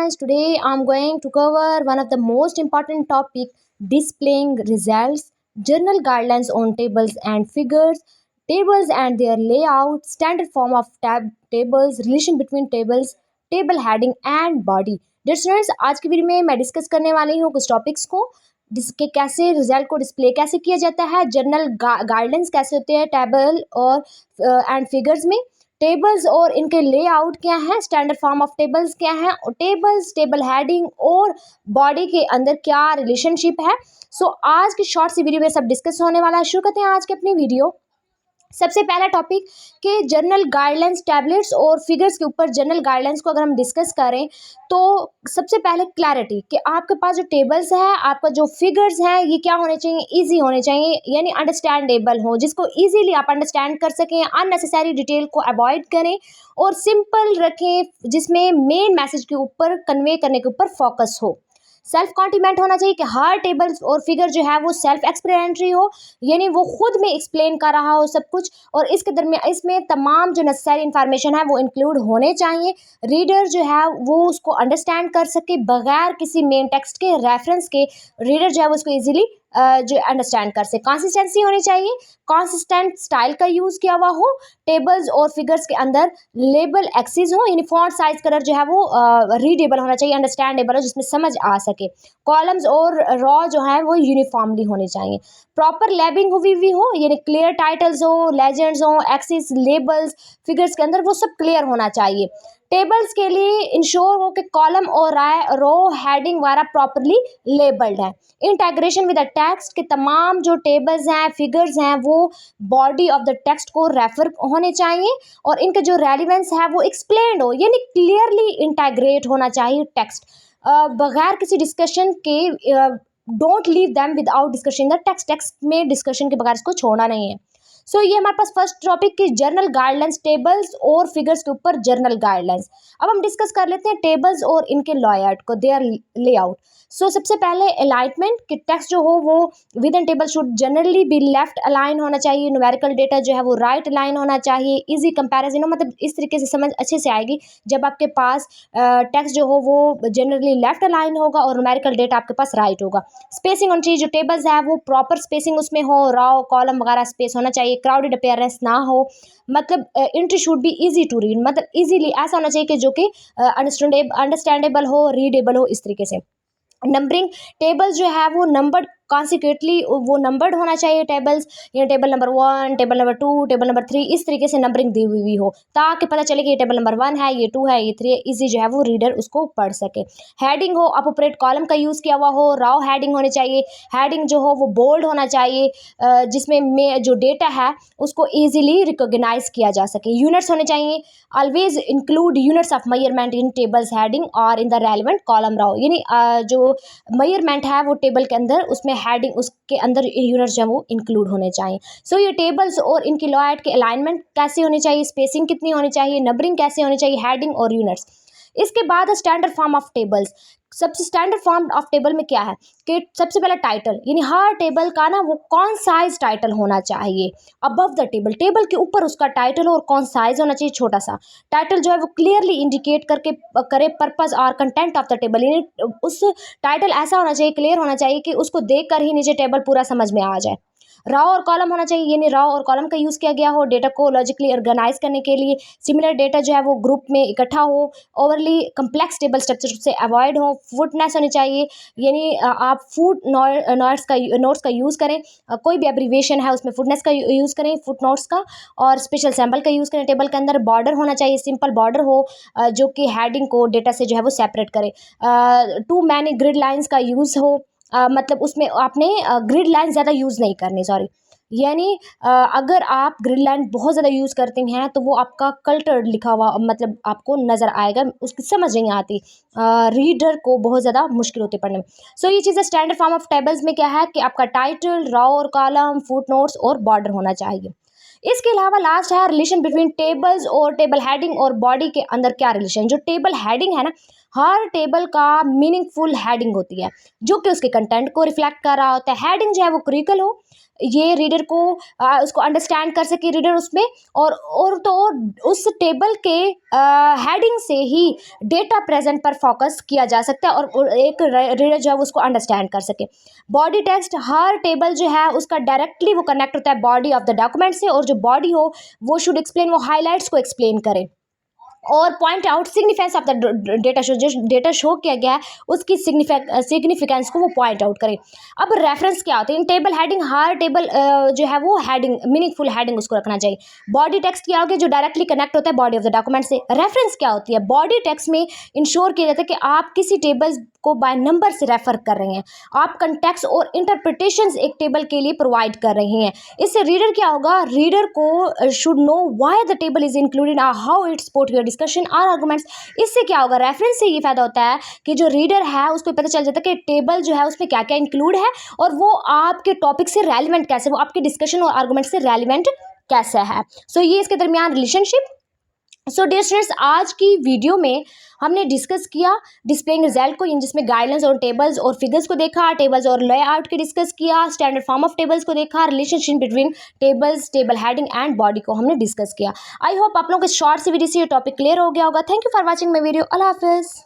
friends, today I'm going to cover one of the most important topic, displaying results, journal guidelines on tables and figures, tables and their layout, standard form of tables, relation between tables, table heading and body. Dear students, आज की video में मैं discuss करने वाली हूँ कुछ topics को जिसके कैसे रिजल्ट को डिस्प्ले कैसे किया जाता है, जर्नल गाइडलाइंस कैसे होते हैं टेबल और एंड फिगर्स में, टेबल्स और इनके लेआउट क्या है, स्टैंडर्ड फॉर्म ऑफ टेबल्स क्या है, और टेबल्स, टेबल हेडिंग और बॉडी के अंदर क्या रिलेशनशिप है। सो आज की शॉर्ट सी वीडियो में सब डिस्कस होने वाला है। शुरू करते हैं आज की अपनी वीडियो। सबसे पहला टॉपिक कि जर्नल गाइडलाइंस टैबलेट्स और फिगर्स के ऊपर जर्नल गाइडलाइंस को अगर हम डिस्कस करें तो सबसे पहले क्लैरिटी कि आपके पास जो टेबल्स है, आपका जो फिगर्स है, ये क्या होने चाहिए, इजी होने चाहिए, यानी अंडरस्टैंडेबल हो, जिसको इजीली आप अंडरस्टैंड कर सकें, अननेसेसरी डिटेल को अवॉइड करें और सिंपल रखें, जिसमें मेन मैसेज के ऊपर कन्वे करने के ऊपर फोकस हो। सेल्फ कॉन्टिमेंट होना चाहिए कि हर टेबल और फिगर जो है वो सेल्फ एक्सप्लेनेटरी हो, यानी वो खुद में एक्सप्लेन कर रहा हो सब कुछ, और इसके दरमियान इसमें तमाम जो नेसेसरी इंफॉर्मेशन है वो इंक्लूड होने चाहिए। रीडर जो है वो उसको अंडरस्टैंड कर सके बगैर किसी मेन टेक्स्ट के रेफरेंस के, रीडर जो है वो उसको ईजिली जो अंडरस्टैंड कर सके। कंसिस्टेंसी होनी चाहिए, कंसिस्टेंट स्टाइल का यूज़ किया हुआ हो, टेबल्स और फिगर्स के अंदर लेबल एक्सिस हो, यानी फॉन्ट साइज कलर जो है वो रीडेबल होना चाहिए, अंडरस्टैंडेबल हो, जिसमें समझ आ सके। कॉलम्स और रॉ जो है वो यूनिफॉर्मली होने चाहिए। प्रॉपर लेबलिंग हुई भी हो, यानी क्लियर टाइटल्स हो, लेजेंड्स हो, एक्सिस, लेबल्स फिगर्स के अंदर वो सब क्लियर होना चाहिए। टेबल्स के लिए इंश्योर हो कि कॉलम और रो हेडिंग वगैरह प्रॉपरली लेबल्ड है। इंटेग्रेशन विद द टेक्स्ट के तमाम जो टेबल्स हैं, फिगर्स हैं, वो बॉडी ऑफ द टेक्स्ट को रेफर होने चाहिए और इनके जो रेलिवेंस है वो एक्सप्लेन्ड हो, यानी क्लियरली इंटेग्रेट होना चाहिए टेक्स्ट, बगैर किसी डिस्कशन के। Don't leave them without discussion the text, text में डिस्कशन के बगैर इसको छोड़ना नहीं है। सो ये हमारे पास फर्स्ट टॉपिक की जर्नल गाइडलाइंस, टेबल्स और फिगर्स के ऊपर जर्नल गाइडलाइंस। अब हम डिस्कस कर लेते हैं टेबल्स और इनके लेआउट को, देयर लेआउट। सो सबसे पहले अलाइनमेंट कि टेक्स्ट जो हो वो with in table should generally be left align होना चाहिए, न्यूमेरिकल डेटा जो है वो राइट अलाइन होना चाहिए। इजी कंपैरिजन हो, मतलब इस तरीके से समझ अच्छे से आएगी जब आपके पास टेक्स्ट जो हो वो जनरली लेफ्ट अलाइन होगा और न्यूमेरिकल डेटा आपके पास राइट होगा। स्पेसिंग होनी चाहिए, जो टेबल्स है वो प्रॉपर स्पेसिंग उसमें हो, रॉ कॉलम वगैरह स्पेस होना चाहिए, क्राउडेड अपीयरेंस ना हो, मतलब entry should be easy to read, मतलब इजीली ऐसा होना चाहिए कि जो कि अंडरस्टैंडेबल हो, रीडेबल हो, इस तरीके से। नंबरिंग, टेबल्स जो है वो नंबर्ड कॉन्सिक्वेंटली वो नंबर्ड होना चाहिए टेबल्स, या table number 1, table number 2, table number 3, इस तरीके से नंबरिंग दी हुई हो ताकि पता चले कि ये टेबल नंबर 1 है, ये 2 है, ये 3 है, इजी जो है वो रीडर उसको पढ़ सके। हेडिंग हो, अपोप्रिएट कॉलम का यूज़ किया हुआ हो, राव हेडिंग होनी चाहिए, हेडिंग जो हो वो बोल्ड होना चाहिए, जिसमें जो डेटा है उसको ईजिली रिकोगनाइज किया जा सके। यूनिट्स होने चाहिए, always include units of measurement in tables heading और in the relevant column row, यानी जो मेजरमेंट है वो टेबल के अंदर, उसमें हेडिंग उसके अंदर यूनिट्स जो है वो इंक्लूड होने चाहिए। सो ये टेबल्स और इनकी लेआउट के अलाइनमेंट कैसे होनी चाहिए, स्पेसिंग कितनी होनी चाहिए, नंबरिंग कैसे होनी चाहिए, हेडिंग और यूनिट्स। इसके बाद स्टैंडर्ड फॉर्म ऑफ टेबल्स। सबसे स्टैंडर्ड फॉर्म ऑफ टेबल में क्या है कि सबसे पहला टाइटल, यानी हर टेबल का ना वो कौन साइज टाइटल होना चाहिए अबव द टेबल, टेबल के ऊपर उसका टाइटल और कौन साइज होना चाहिए, छोटा सा टाइटल जो है वो क्लियरली इंडिकेट करके करे पर्पस और कंटेंट ऑफ द टेबल, यानी उस टाइटल ऐसा होना चाहिए, क्लियर होना चाहिए कि उसको देख कर ही नीचे टेबल पूरा समझ में आ जाए। रॉ और कॉलम होना चाहिए, यानी रॉ और कॉलम का यूज़ किया गया हो डेटा को लॉजिकली ऑर्गेनाइज करने के लिए, सिमिलर डेटा जो है वो ग्रुप में इकट्ठा हो, ओवरली कम्प्लेक्स टेबल स्ट्रक्चर से अवॉइड हो, फुटनेस होनी चाहिए, यानी आप फुट नोट्स का यूज़ करें, कोई भी एब्रीविएशन है उसमें फुटनेस का यूज़ करें, फुट नोट्स का, और स्पेशल सैम्पल का यूज़ करें टेबल के अंदर। बॉर्डर होना चाहिए, सिंपल बॉर्डर हो जो कि हेडिंग को डेटा से जो है वो सेपरेट करे। टू मैनी ग्रिड लाइन्स का यूज़ हो, मतलब उसमें आपने ग्रिड लाइन ज़्यादा यूज़ नहीं करनी, सॉरी, यानी अगर आप ग्रिड लाइन बहुत ज़्यादा यूज़ करते हैं तो वो आपका कल्टर्ड लिखा हुआ मतलब आपको नज़र आएगा, उसकी समझ नहीं आती, रीडर को बहुत ज़्यादा मुश्किल होती है पढ़ने में। सो ये चीज़ें स्टैंडर्ड फॉर्म ऑफ टेबल्स में क्या है कि आपका टाइटल, रॉ और कॉलम, फुट नोट्स और बॉर्डर होना चाहिए। इसके अलावा लास्ट है रिलेशन बिटवीन टेबल्स और टेबल हेडिंग और बॉडी के अंदर क्या रिलेशन। जो टेबल हेडिंग है ना, हर टेबल का मीनिंगफुल हेडिंग होती है जो कि उसके कंटेंट को रिफ्लेक्ट कर रहा होता है। हेडिंग जो है वो क्रिटिकल हो, ये रीडर को उसको अंडरस्टैंड कर सके रीडर उसमें, और तो उस टेबल के हेडिंग से ही डेटा प्रेजेंट पर फोकस किया जा सकता है और एक रीडर जो है उसको अंडरस्टैंड कर सके। बॉडी टेक्स्ट, हर टेबल जो है उसका डायरेक्टली वो कनेक्ट होता है बॉडी ऑफ द डॉक्यूमेंट से, और जो बॉडी हो वो शुड एक्सप्लेन, वो हाईलाइट्स को एक्सप्लेन करे और point out significance of the data show, जो डेटा शो किया गया है उसकी सिग्निफिकेंस को वो पॉइंट आउट करें। अब रेफरेंस क्या होता है इन टेबल हेडिंग, हर टेबल जो है वो हेडिंग मीनिंगफुल हेडिंग उसको रखना चाहिए। बॉडी टेक्स्ट क्या होगी, जो डायरेक्टली कनेक्ट होता है बॉडी ऑफ द डॉक्यूमेंट से। रेफरेंस क्या होती है, बॉडी टेक्स्ट में इंश्योर किया जाता है कि आप किसी टेबल को बाय नंबर से रेफर कर रहे हैं, आप कंटेक्स्ट और इंटरप्रिटेशंस एक टेबल के लिए प्रोवाइड कर रहे हैं। इससे रीडर क्या होगा, रीडर को should know why the table is included, how it support your discussion or arguments. इससे क्या होगा, रेफरेंस से ये फायदा होता है कि जो रीडर है उसको पता चल जाता है कि टेबल जो है उसमें क्या क्या इंक्लूड है और वो आपके टॉपिक से रेलिवेंट कैसे, वो आपके डिस्कशन और आर्गुमेंट से रेलिवेंट कैसे है। सो ये इसके दरमियान रिलेशनशिप। सो डियर स्टूडेंट्स, आज की वीडियो में हमने डिस्कस किया डिस्प्लेइंग रिजल्ट को, जिसमें गाइडलाइंस और टेबल्स और फिगर्स को देखा, टेबल्स और लेआउट के डिस्कस किया, स्टैंडर्ड फॉर्म ऑफ टेबल्स को देखा, relationship between tables, table heading and body को हमने डिस्कस किया। आई होप आप लोगों को इस शॉर्ट सी वीडियो से ये टॉपिक क्लियर हो गया होगा। Thank you for watching my video. अल्लाह हाफिज़।